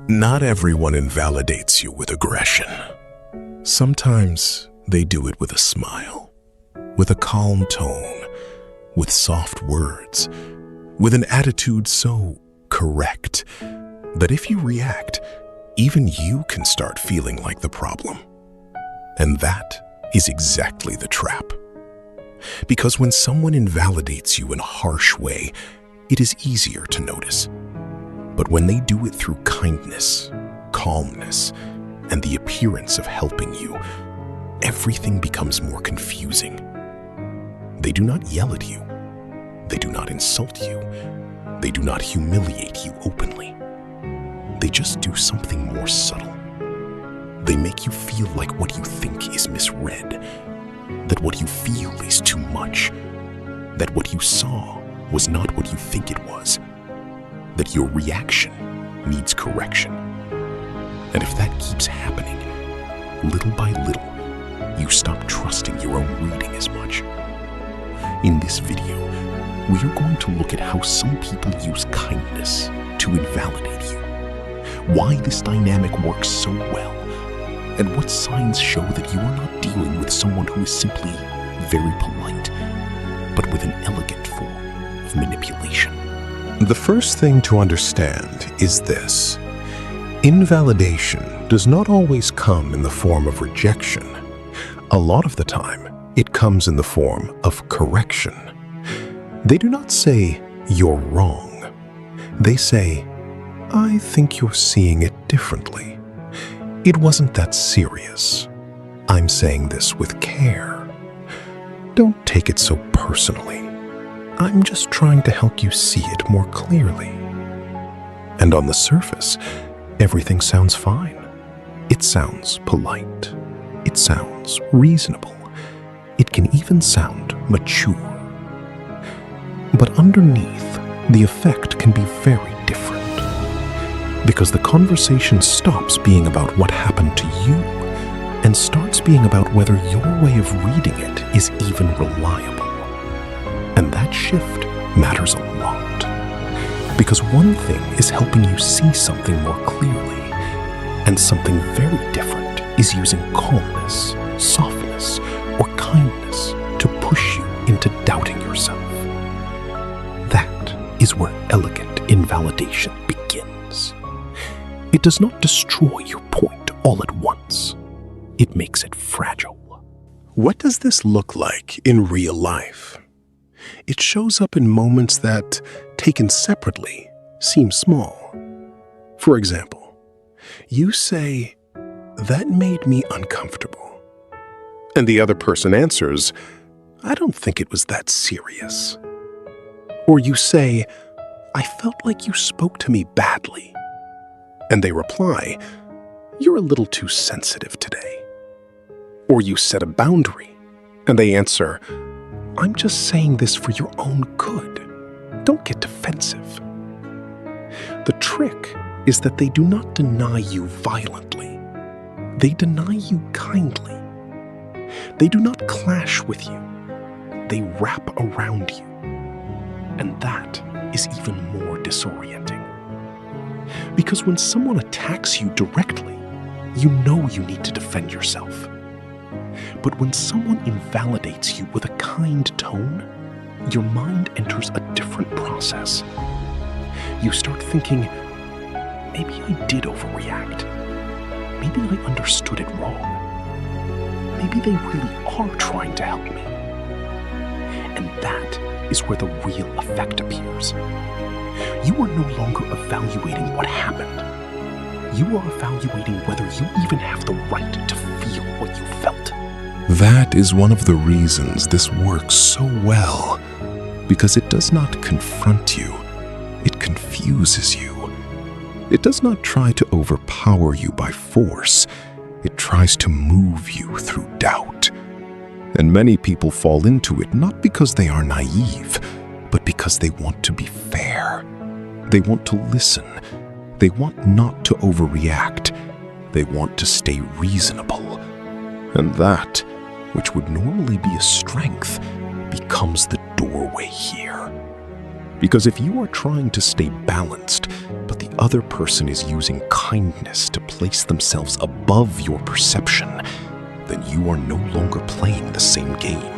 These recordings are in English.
Not everyone invalidates you with aggression. Sometimes they do it with a smile, with a calm tone, with soft words, with an attitude so correct that if you react, even you can start feeling like the problem. And that is exactly the trap. Because when someone invalidates you in a harsh way, it is easier to notice. But when they do it through kindness, calmness, and the appearance of helping you, everything becomes more confusing. They do not yell at you. They do not insult you. They do not humiliate you openly. They just do something more subtle. They make you feel like what you think is misread, that what you feel is too much, that what you saw was not what you think it was, that your reaction needs correction. And if that keeps happening, little by little, you stop trusting your own reading as much. In this video, we are going to look at how some people use kindness to invalidate you, why this dynamic works so well, and what signs show that you are not dealing with someone who is simply very polite, but with an elegant form of manipulation. The first thing to understand is this: invalidation does not always come in the form of rejection. A lot of the time, it comes in the form of correction. They do not say, "You're wrong." They say, "I think you're seeing it differently. It wasn't that serious. I'm saying this with care. Don't take it so personally. I'm just trying to help you see it more clearly." And on the surface, everything sounds fine. It sounds polite. It sounds reasonable. It can even sound mature. But underneath, the effect can be very different. Because the conversation stops being about what happened to you and starts being about whether your way of reading it is even reliable. And that shift matters a lot. Because one thing is helping you see something more clearly, and something very different is using calmness, softness, or kindness to push you into doubting yourself. That is where elegant invalidation begins. It does not destroy your point all at once. It makes it fragile. What does this look like in real life? It shows up in moments that, taken separately, seem small. For example, you say, "That made me uncomfortable." And the other person answers, "I don't think it was that serious." Or you say, "I felt like you spoke to me badly." And they reply, "You're a little too sensitive today." Or you set a boundary, and they answer, "I'm just saying this for your own good. Don't get defensive." The trick is that they do not deny you violently. They deny you kindly. They do not clash with you. They wrap around you. And that is even more disorienting. Because when someone attacks you directly, you know you need to defend yourself. But when someone invalidates you with a kind tone, your mind enters a different process. You start thinking, maybe I did overreact. Maybe I understood it wrong. Maybe they really are trying to help me. And that is where the real effect appears. You are no longer evaluating what happened. You are evaluating whether you even have the right to feel what you felt. That is one of the reasons this works so well, because it does not confront you, it confuses you. It does not try to overpower you by force, it tries to move you through doubt. And many people fall into it not because they are naive, but because they want to be fair. They want to listen. They want not to overreact. They want to stay reasonable. And that, which would normally be a strength, becomes the doorway here. Because if you are trying to stay balanced, but the other person is using kindness to place themselves above your perception, then you are no longer playing the same game.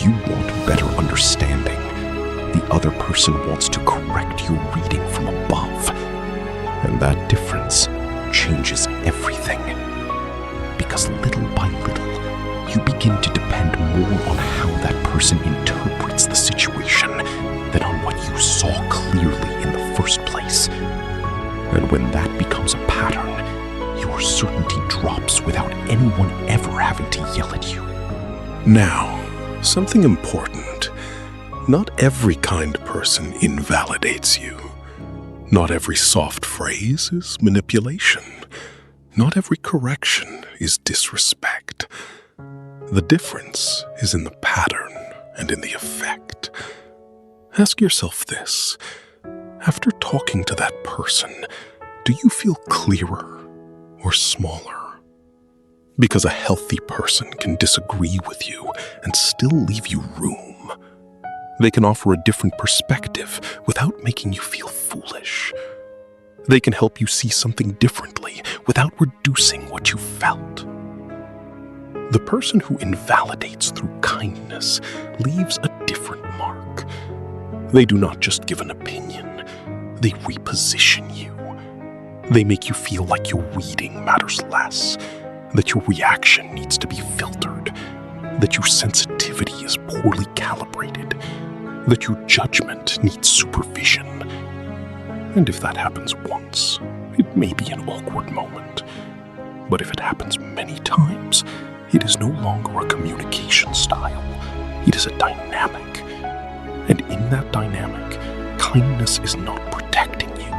You want better understanding. The other person wants to correct your reading from above. And that difference changes everything. Because little by little, you begin to depend more on how that person interprets the situation than on what you saw clearly in the first place. And when that becomes a pattern, your certainty drops without anyone ever having to yell at you. Now, something important. Not every kind person invalidates you. Not every soft phrase is manipulation. Not every correction is disrespect. The difference is in the pattern and in the effect. Ask yourself this. After talking to that person, do you feel clearer or smaller? Because a healthy person can disagree with you and still leave you room. They can offer a different perspective without making you feel foolish. They can help you see something differently without reducing what you felt. The person who invalidates through kindness leaves a different mark. They do not just give an opinion, they reposition you. They make you feel like your reading matters less, that your reaction needs to be filtered, that your sensitivity is poorly calibrated, that your judgment needs supervision. And if that happens once, it may be an awkward moment. But if it happens many times, it is no longer a communication style. It is a dynamic. And in that dynamic, kindness is not protecting you.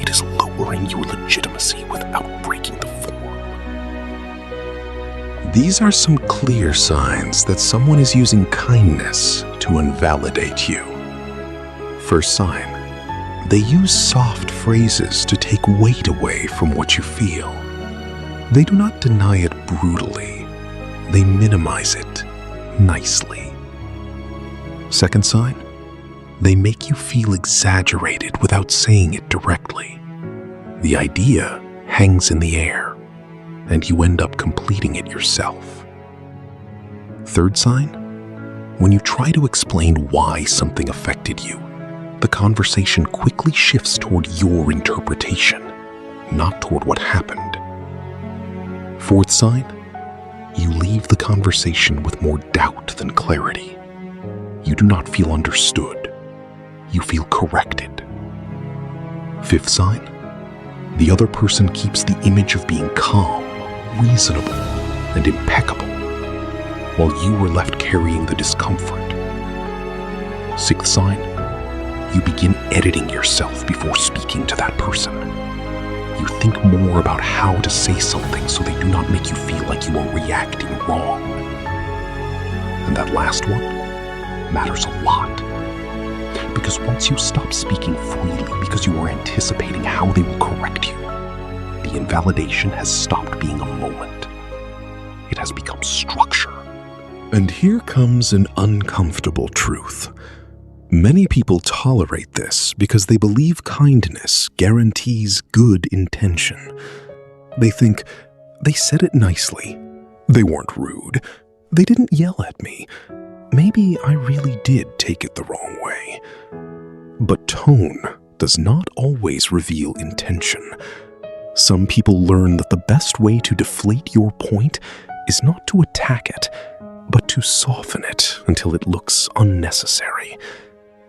It is lowering your legitimacy without breaking the form. These are some clear signs that someone is using kindness to invalidate you. First sign, they use soft phrases to take weight away from what you feel. They do not deny it brutally. They minimize it nicely. Second sign, they make you feel exaggerated without saying it directly. The idea hangs in the air, and you end up completing it yourself. Third sign, when you try to explain why something affected you, the conversation quickly shifts toward your interpretation, not toward what happened. Fourth sign, you leave the conversation with more doubt than clarity. You do not feel understood. You feel corrected. Fifth sign, the other person keeps the image of being calm, reasonable, and impeccable, while you are left carrying the discomfort. Sixth sign, you begin editing yourself before speaking to that person. You think more about how to say something so they do not make you feel like you are reacting wrong. And that last one matters a lot. Because once you stop speaking freely because you are anticipating how they will correct you, the invalidation has stopped being a moment. It has become structure. And here comes an uncomfortable truth. Many people tolerate this because they believe kindness guarantees good intention. They think, they said it nicely. They weren't rude. They didn't yell at me. Maybe I really did take it the wrong way. But tone does not always reveal intention. Some people learn that the best way to deflate your point is not to attack it, but to soften it until it looks unnecessary.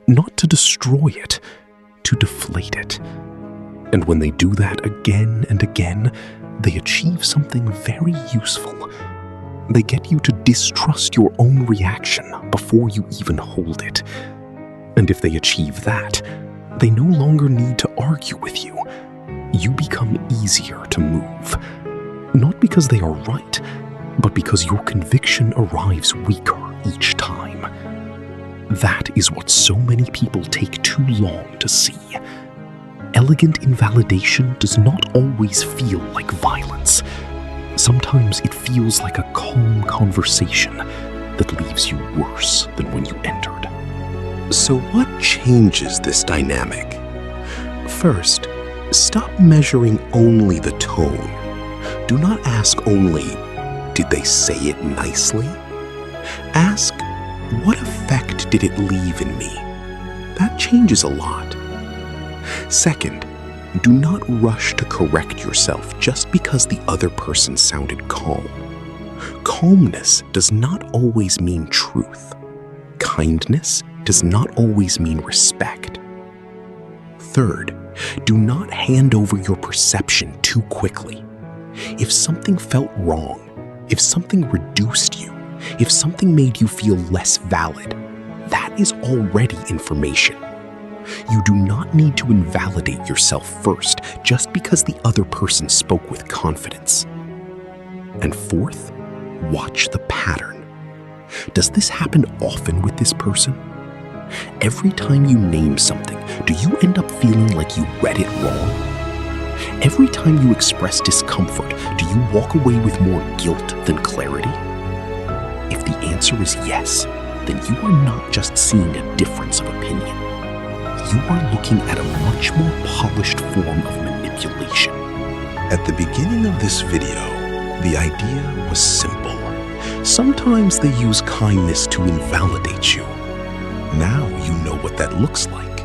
Not to destroy it, to deflate it. And when they do that again and again, they achieve something very useful. They get you to distrust your own reaction before you even hold it. And if they achieve that, they no longer need to argue with you. You become easier to move. Not because they are right, but because your conviction arrives weaker each time. That is what so many people take too long to see. Elegant invalidation does not always feel like violence. Sometimes it feels like a calm conversation that leaves you worse than when you entered. So what changes this dynamic? First, stop measuring only the tone. Do not ask only, did they say it nicely? Ask, what effect did it leave in me? That changes a lot. Second, do not rush to correct yourself just because the other person sounded calm. Calmness does not always mean truth. Kindness does not always mean respect. Third, do not hand over your perception too quickly. If something felt wrong, if something reduced you, if something made you feel less valid, that is already information. You do not need to invalidate yourself first just because the other person spoke with confidence. And fourth, watch the pattern. Does this happen often with this person? Every time you name something, do you end up feeling like you read it wrong? Every time you express discomfort, do you walk away with more guilt than clarity? If the answer is yes, then you are not just seeing a difference of opinion. You are looking at a much more polished form of manipulation. At the beginning of this video, the idea was simple. Sometimes they use kindness to invalidate you. Now you know what that looks like.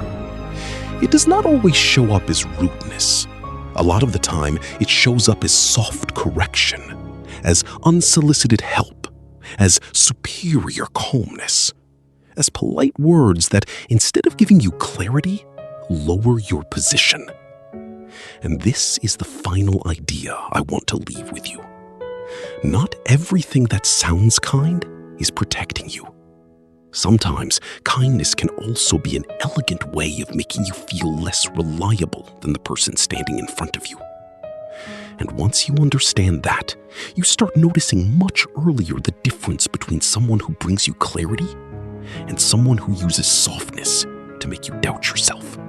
It does not always show up as rudeness. A lot of the time, it shows up as soft correction, as unsolicited help, as superior calmness, as polite words that, instead of giving you clarity, lower your position. And this is the final idea I want to leave with you. Not everything that sounds kind is protecting you. Sometimes kindness can also be an elegant way of making you feel less reliable than the person standing in front of you. And once you understand that, you start noticing much earlier the difference between someone who brings you clarity and someone who uses softness to make you doubt yourself.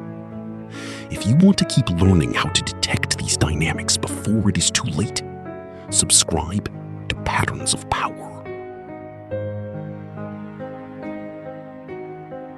If you want to keep learning how to detect these dynamics before it is too late, subscribe to Patterns of Power.